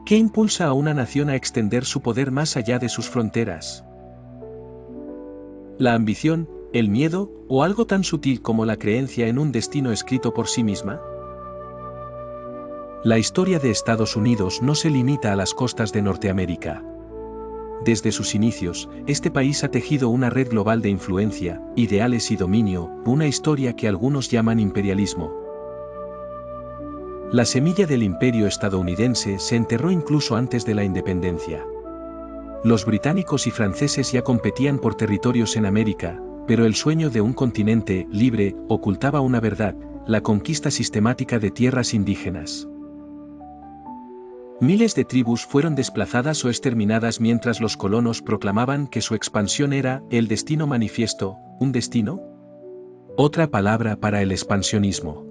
¿Qué impulsa a una nación a extender su poder más allá de sus fronteras? ¿La ambición, el miedo, o algo tan sutil como la creencia en un destino escrito por sí misma? La historia de Estados Unidos no se limita a las costas de Norteamérica. Desde sus inicios, este país ha tejido una red global de influencia, ideales y dominio, una historia que algunos llaman imperialismo. La semilla del imperio estadounidense se enterró incluso antes de la independencia. Los británicos y franceses ya competían por territorios en América, pero el sueño de un continente libre ocultaba una verdad: la conquista sistemática de tierras indígenas. Miles de tribus fueron desplazadas o exterminadas mientras los colonos proclamaban que su expansión era el destino manifiesto. ¿Un destino? Otra palabra para el expansionismo.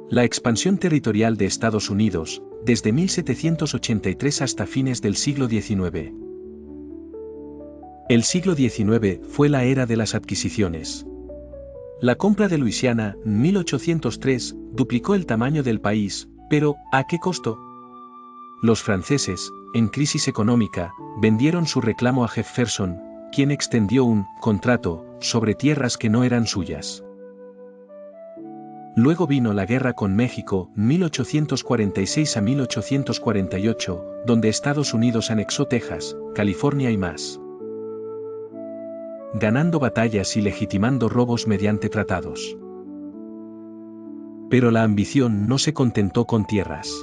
La expansión territorial de Estados Unidos, desde 1783 hasta fines del siglo XIX. El siglo XIX fue la era de las adquisiciones. La compra de Luisiana, en 1803, duplicó el tamaño del país, pero ¿a qué costo? Los franceses, en crisis económica, vendieron su reclamo a Jefferson, quien extendió un contrato sobre tierras que no eran suyas. Luego vino la guerra con México, 1846 a 1848, donde Estados Unidos anexó Texas, California y más, ganando batallas y legitimando robos mediante tratados. Pero la ambición no se contentó con tierras.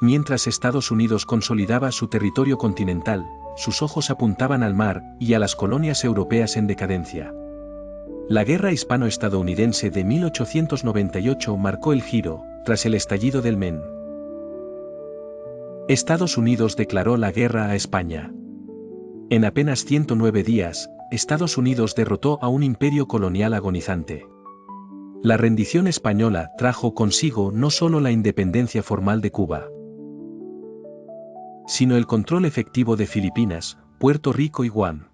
Mientras Estados Unidos consolidaba su territorio continental, sus ojos apuntaban al mar y a las colonias europeas en decadencia. La guerra hispano-estadounidense de 1898 marcó el giro, tras el estallido del MEN. Estados Unidos declaró la guerra a España. En apenas 109 días, Estados Unidos derrotó a un imperio colonial agonizante. La rendición española trajo consigo no solo la independencia formal de Cuba, sino el control efectivo de Filipinas, Puerto Rico y Guam.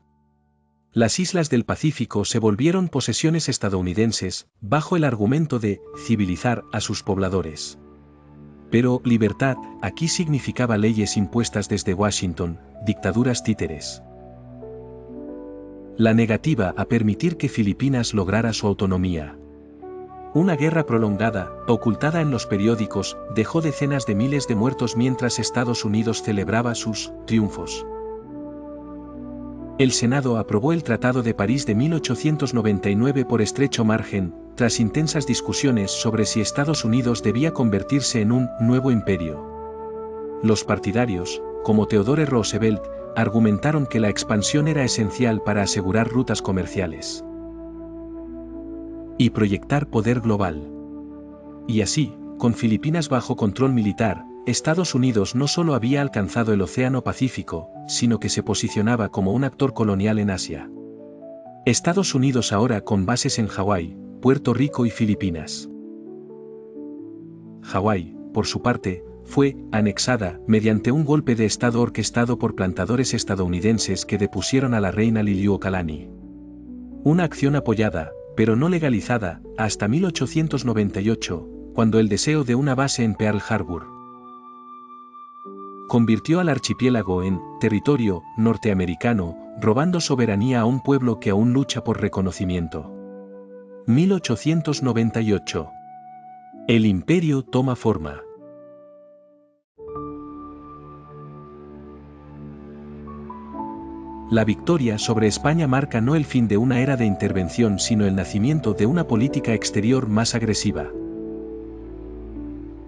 Las islas del Pacífico se volvieron posesiones estadounidenses, bajo el argumento de civilizar a sus pobladores. Pero libertad aquí significaba leyes impuestas desde Washington, dictaduras títeres. La negativa a permitir que Filipinas lograra su autonomía. Una guerra prolongada, ocultada en los periódicos, dejó decenas de miles de muertos mientras Estados Unidos celebraba sus triunfos. El Senado aprobó el Tratado de París de 1899 por estrecho margen, tras intensas discusiones sobre si Estados Unidos debía convertirse en un nuevo imperio. Los partidarios, como Theodore Roosevelt, argumentaron que la expansión era esencial para asegurar rutas comerciales y proyectar poder global. Y así, con Filipinas bajo control militar, Estados Unidos no solo había alcanzado el Océano Pacífico, sino que se posicionaba como un actor colonial en Asia. Estados Unidos ahora con bases en Hawái, Puerto Rico y Filipinas. Hawái, por su parte, fue anexada mediante un golpe de Estado orquestado por plantadores estadounidenses que depusieron a la reina Liliuokalani. Una acción apoyada, pero no legalizada, hasta 1898, cuando el deseo de una base en Pearl Harbor convirtió al archipiélago en territorio norteamericano, robando soberanía a un pueblo que aún lucha por reconocimiento. 1898. El imperio toma forma. La victoria sobre España marca no el fin de una era de intervención sino el nacimiento de una política exterior más agresiva.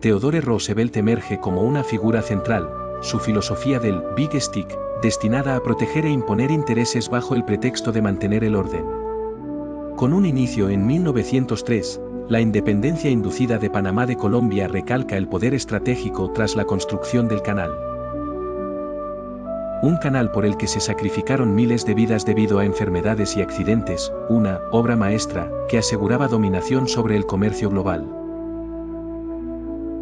Theodore Roosevelt emerge como una figura central, su filosofía del Big Stick, destinada a proteger e imponer intereses bajo el pretexto de mantener el orden. Con un inicio en 1903, la independencia inducida de Panamá de Colombia recalca el poder estratégico tras la construcción del canal. Un canal por el que se sacrificaron miles de vidas debido a enfermedades y accidentes, una obra maestra que aseguraba dominación sobre el comercio global.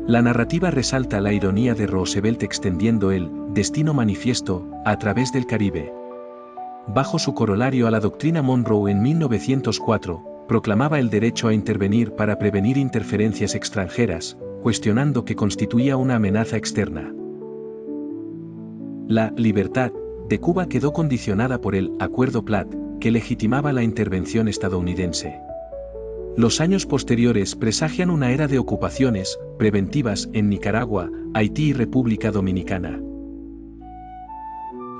La narrativa resalta la ironía de Roosevelt extendiendo el destino manifiesto a través del Caribe. Bajo su corolario a la doctrina Monroe en 1904, proclamaba el derecho a intervenir para prevenir interferencias extranjeras, cuestionando que constituía una amenaza externa. La libertad de Cuba quedó condicionada por el Acuerdo Platt, que legitimaba la intervención estadounidense. Los años posteriores presagian una era de ocupaciones preventivas en Nicaragua, Haití y República Dominicana.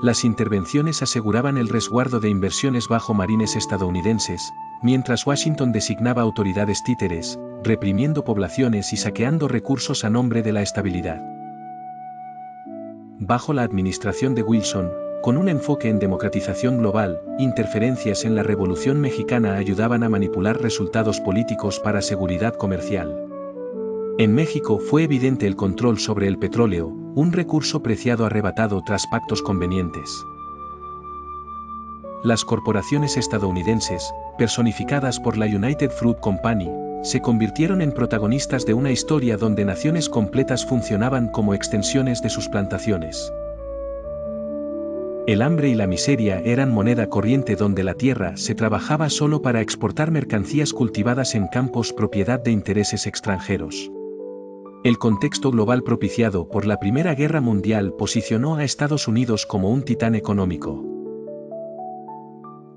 Las intervenciones aseguraban el resguardo de inversiones bajo marines estadounidenses, mientras Washington designaba autoridades títeres, reprimiendo poblaciones y saqueando recursos a nombre de la estabilidad. Bajo la administración de Wilson, con un enfoque en democratización global, interferencias en la Revolución Mexicana ayudaban a manipular resultados políticos para seguridad comercial. En México fue evidente el control sobre el petróleo, un recurso preciado arrebatado tras pactos convenientes. Las corporaciones estadounidenses, personificadas por la United Fruit Company, se convirtieron en protagonistas de una historia donde naciones completas funcionaban como extensiones de sus plantaciones. El hambre y la miseria eran moneda corriente donde la tierra se trabajaba solo para exportar mercancías cultivadas en campos propiedad de intereses extranjeros. El contexto global propiciado por la Primera Guerra Mundial posicionó a Estados Unidos como un titán económico.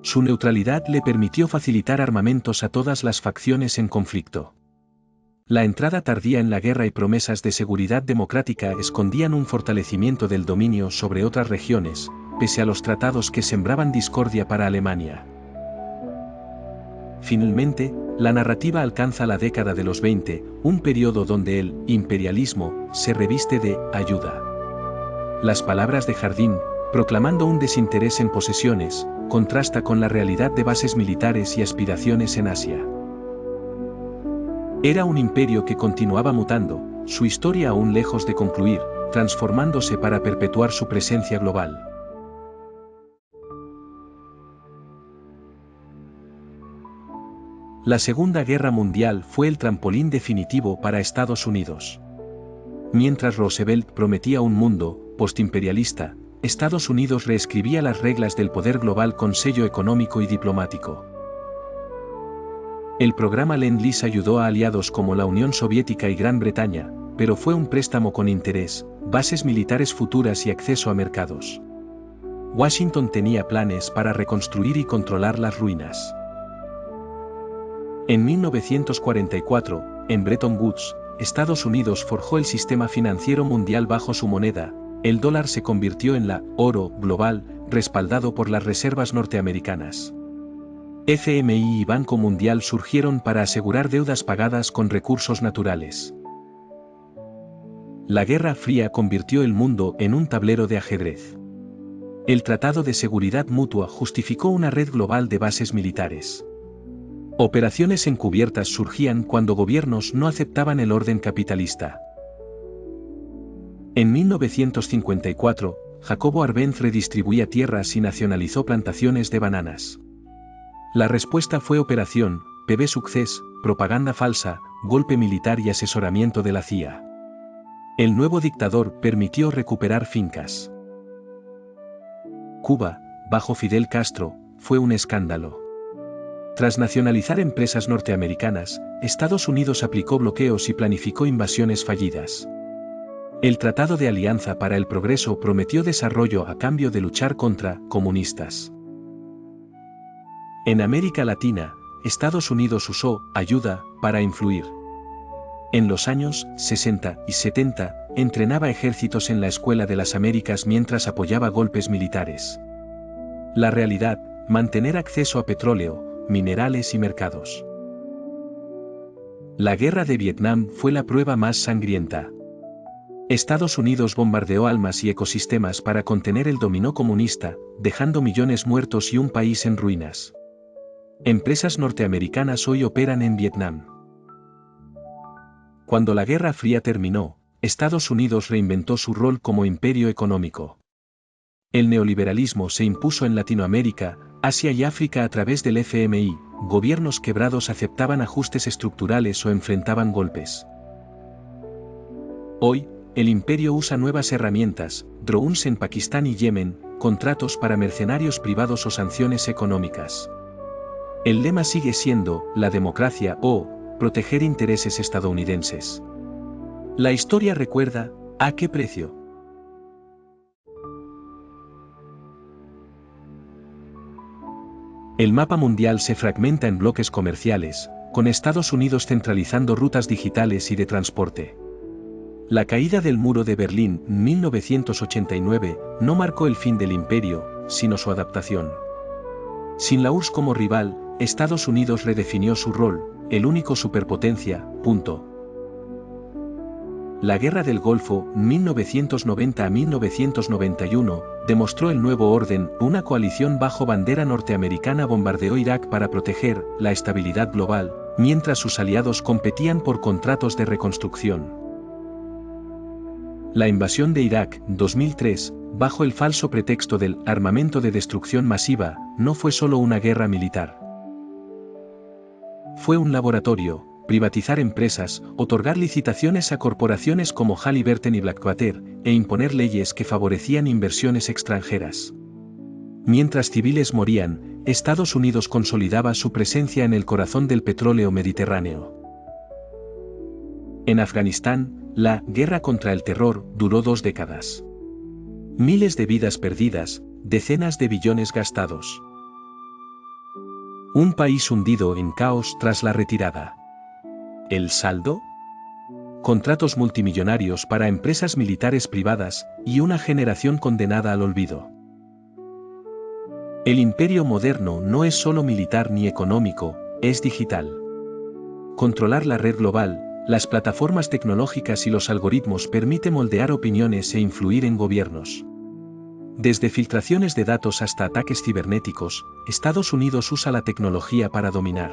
Su neutralidad le permitió facilitar armamentos a todas las facciones en conflicto. La entrada tardía en la guerra y promesas de seguridad democrática escondían un fortalecimiento del dominio sobre otras regiones, pese a los tratados que sembraban discordia para Alemania. Finalmente, la narrativa alcanza la década de los 20, un periodo donde el imperialismo se reviste de ayuda. Las palabras de Jardín, proclamando un desinterés en posesiones, contrasta con la realidad de bases militares y aspiraciones en Asia. Era un imperio que continuaba mutando, su historia aún lejos de concluir, transformándose para perpetuar su presencia global. La Segunda Guerra Mundial fue el trampolín definitivo para Estados Unidos. Mientras Roosevelt prometía un mundo postimperialista, Estados Unidos reescribía las reglas del poder global con sello económico y diplomático. El programa Lend-Lease ayudó a aliados como la Unión Soviética y Gran Bretaña, pero fue un préstamo con interés, bases militares futuras y acceso a mercados. Washington tenía planes para reconstruir y controlar las ruinas. En 1944, en Bretton Woods, Estados Unidos forjó el sistema financiero mundial bajo su moneda. El dólar se convirtió en la oro global, respaldado por las reservas norteamericanas. FMI y Banco Mundial surgieron para asegurar deudas pagadas con recursos naturales. La Guerra Fría convirtió el mundo en un tablero de ajedrez. El Tratado de Seguridad Mutua justificó una red global de bases militares. Operaciones encubiertas surgían cuando gobiernos no aceptaban el orden capitalista. En 1954, Jacobo Arbenz redistribuía tierras y nacionalizó plantaciones de bananas. La respuesta fue Operación PB Success, propaganda falsa, golpe militar y asesoramiento de la CIA. El nuevo dictador permitió recuperar fincas. Cuba, bajo Fidel Castro, fue un escándalo. Tras nacionalizar empresas norteamericanas, Estados Unidos aplicó bloqueos y planificó invasiones fallidas. El Tratado de Alianza para el Progreso prometió desarrollo a cambio de luchar contra comunistas. En América Latina, Estados Unidos usó ayuda para influir. En los años 60 y 70, entrenaba ejércitos en la Escuela de las Américas mientras apoyaba golpes militares. La realidad, mantener acceso a petróleo, minerales y mercados. La guerra de Vietnam fue la prueba más sangrienta. Estados Unidos bombardeó almas y ecosistemas para contener el dominó comunista, dejando millones muertos y un país en ruinas. Empresas norteamericanas hoy operan en Vietnam. Cuando la Guerra Fría terminó, Estados Unidos reinventó su rol como imperio económico. El neoliberalismo se impuso en Latinoamérica, Asia y África a través del FMI, gobiernos quebrados aceptaban ajustes estructurales o enfrentaban golpes. Hoy, el imperio usa nuevas herramientas, drones en Pakistán y Yemen, contratos para mercenarios privados o sanciones económicas. El lema sigue siendo, la democracia o, proteger intereses estadounidenses. La historia recuerda, ¿a qué precio? El mapa mundial se fragmenta en bloques comerciales, con Estados Unidos centralizando rutas digitales y de transporte. La caída del muro de Berlín, 1989, no marcó el fin del imperio, sino su adaptación. Sin la URSS como rival, Estados Unidos redefinió su rol, el único superpotencia, punto. La Guerra del Golfo, 1990 a 1991, demostró el nuevo orden. Una coalición bajo bandera norteamericana bombardeó Irak para proteger la estabilidad global, mientras sus aliados competían por contratos de reconstrucción. La invasión de Irak, 2003, bajo el falso pretexto del armamento de destrucción masiva, no fue solo una guerra militar. Fue un laboratorio. Privatizar empresas, otorgar licitaciones a corporaciones como Halliburton y Blackwater, e imponer leyes que favorecían inversiones extranjeras. Mientras civiles morían, Estados Unidos consolidaba su presencia en el corazón del petróleo mediterráneo. En Afganistán, la guerra contra el terror duró 2 décadas. Miles de vidas perdidas, decenas de billones gastados. Un país hundido en caos tras la retirada. ¿El saldo? Contratos multimillonarios para empresas militares privadas y una generación condenada al olvido. El imperio moderno no es solo militar ni económico, es digital. Controlar la red global, las plataformas tecnológicas y los algoritmos permite moldear opiniones e influir en gobiernos. Desde filtraciones de datos hasta ataques cibernéticos, Estados Unidos usa la tecnología para dominar.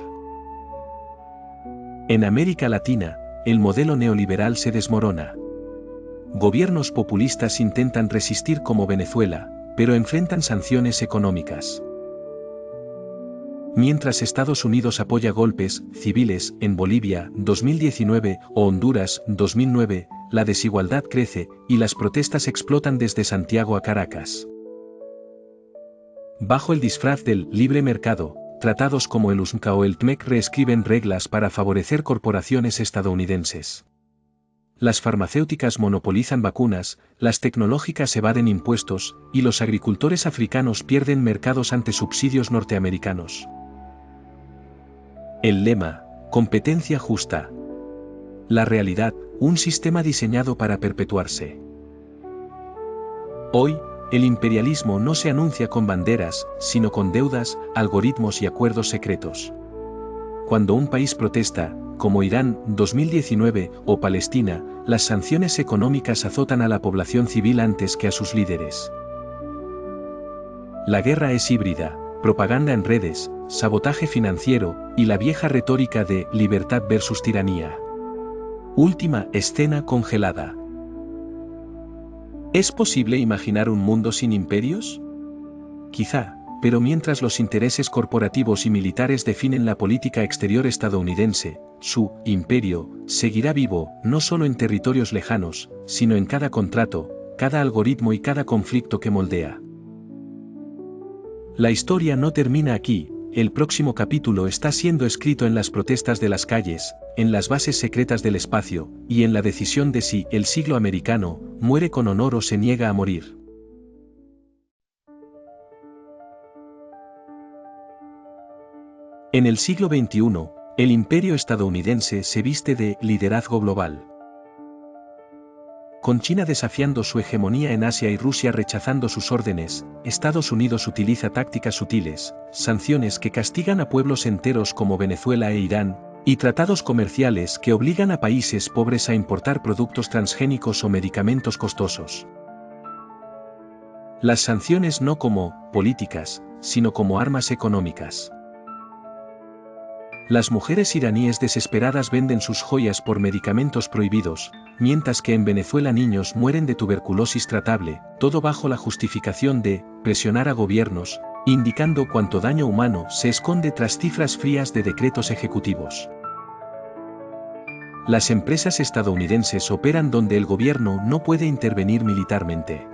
En América Latina, el modelo neoliberal se desmorona. Gobiernos populistas intentan resistir como Venezuela, pero enfrentan sanciones económicas. Mientras Estados Unidos apoya golpes civiles en Bolivia, 2019, o Honduras, 2009, la desigualdad crece y las protestas explotan desde Santiago a Caracas. Bajo el disfraz del libre mercado, tratados como el UNCA o el TMEC reescriben reglas para favorecer corporaciones estadounidenses. Las farmacéuticas monopolizan vacunas, las tecnológicas evaden impuestos, y los agricultores africanos pierden mercados ante subsidios norteamericanos. El lema, competencia justa. La realidad, un sistema diseñado para perpetuarse. Hoy, el imperialismo no se anuncia con banderas, sino con deudas, algoritmos y acuerdos secretos. Cuando un país protesta, como Irán, 2019, o Palestina, las sanciones económicas azotan a la población civil antes que a sus líderes. La guerra es híbrida, propaganda en redes, sabotaje financiero, y la vieja retórica de libertad versus tiranía. Última escena congelada. ¿Es posible imaginar un mundo sin imperios? Quizá, pero mientras los intereses corporativos y militares definen la política exterior estadounidense, su imperio seguirá vivo no solo en territorios lejanos, sino en cada contrato, cada algoritmo y cada conflicto que moldea. La historia no termina aquí. El próximo capítulo está siendo escrito en las protestas de las calles, en las bases secretas del espacio, y en la decisión de si el siglo americano muere con honor o se niega a morir. En el siglo XXI, el imperio estadounidense se viste de liderazgo global. Con China desafiando su hegemonía en Asia y Rusia rechazando sus órdenes, Estados Unidos utiliza tácticas sutiles, sanciones que castigan a pueblos enteros como Venezuela e Irán, y tratados comerciales que obligan a países pobres a importar productos transgénicos o medicamentos costosos. Las sanciones no como políticas, sino como armas económicas. Las mujeres iraníes desesperadas venden sus joyas por medicamentos prohibidos, mientras que en Venezuela niños mueren de tuberculosis tratable, todo bajo la justificación de presionar a gobiernos, indicando cuánto daño humano se esconde tras cifras frías de decretos ejecutivos. Las empresas estadounidenses operan donde el gobierno no puede intervenir militarmente.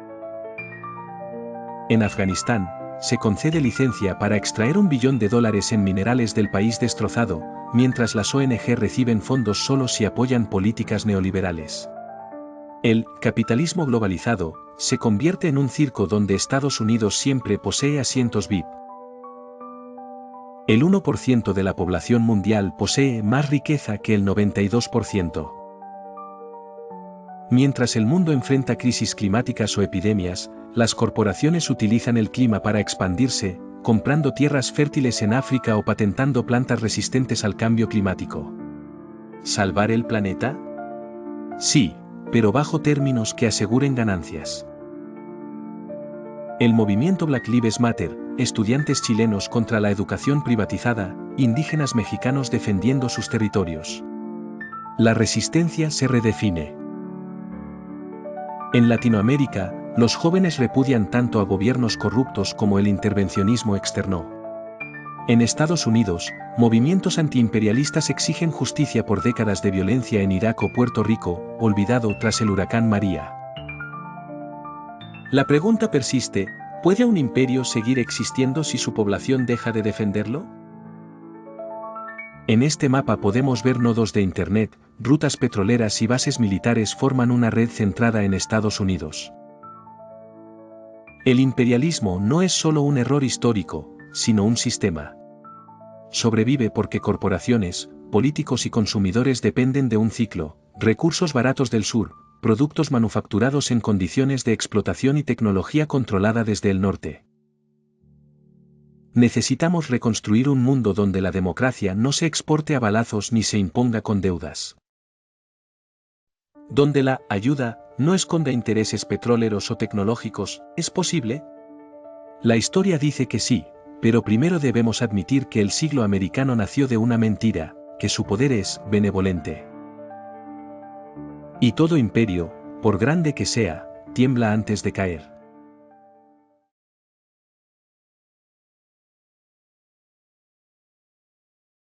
En Afganistán, se concede licencia para extraer $1 billón en minerales del país destrozado, mientras las ONG reciben fondos solo si apoyan políticas neoliberales. El capitalismo globalizado se convierte en un circo donde Estados Unidos siempre posee asientos VIP. El 1% de la población mundial posee más riqueza que el 92%. Mientras el mundo enfrenta crisis climáticas o epidemias, las corporaciones utilizan el clima para expandirse, comprando tierras fértiles en África o patentando plantas resistentes al cambio climático. ¿Salvar el planeta? Sí, pero bajo términos que aseguren ganancias. El movimiento Black Lives Matter, estudiantes chilenos contra la educación privatizada, indígenas mexicanos defendiendo sus territorios. La resistencia se redefine. En Latinoamérica, los jóvenes repudian tanto a gobiernos corruptos como el intervencionismo externo. En Estados Unidos, movimientos antiimperialistas exigen justicia por décadas de violencia en Irak o Puerto Rico, olvidado tras el huracán María. La pregunta persiste, ¿puede un imperio seguir existiendo si su población deja de defenderlo? En este mapa podemos ver nodos de Internet, rutas petroleras y bases militares forman una red centrada en Estados Unidos. El imperialismo no es solo un error histórico, sino un sistema. Sobrevive porque corporaciones, políticos y consumidores dependen de un ciclo, recursos baratos del sur, productos manufacturados en condiciones de explotación y tecnología controlada desde el norte. Necesitamos reconstruir un mundo donde la democracia no se exporte a balazos ni se imponga con deudas. Donde la ayuda no esconda intereses petroleros o tecnológicos, ¿es posible? La historia dice que sí, pero primero debemos admitir que el siglo americano nació de una mentira, que su poder es benevolente. Y todo imperio, por grande que sea, tiembla antes de caer.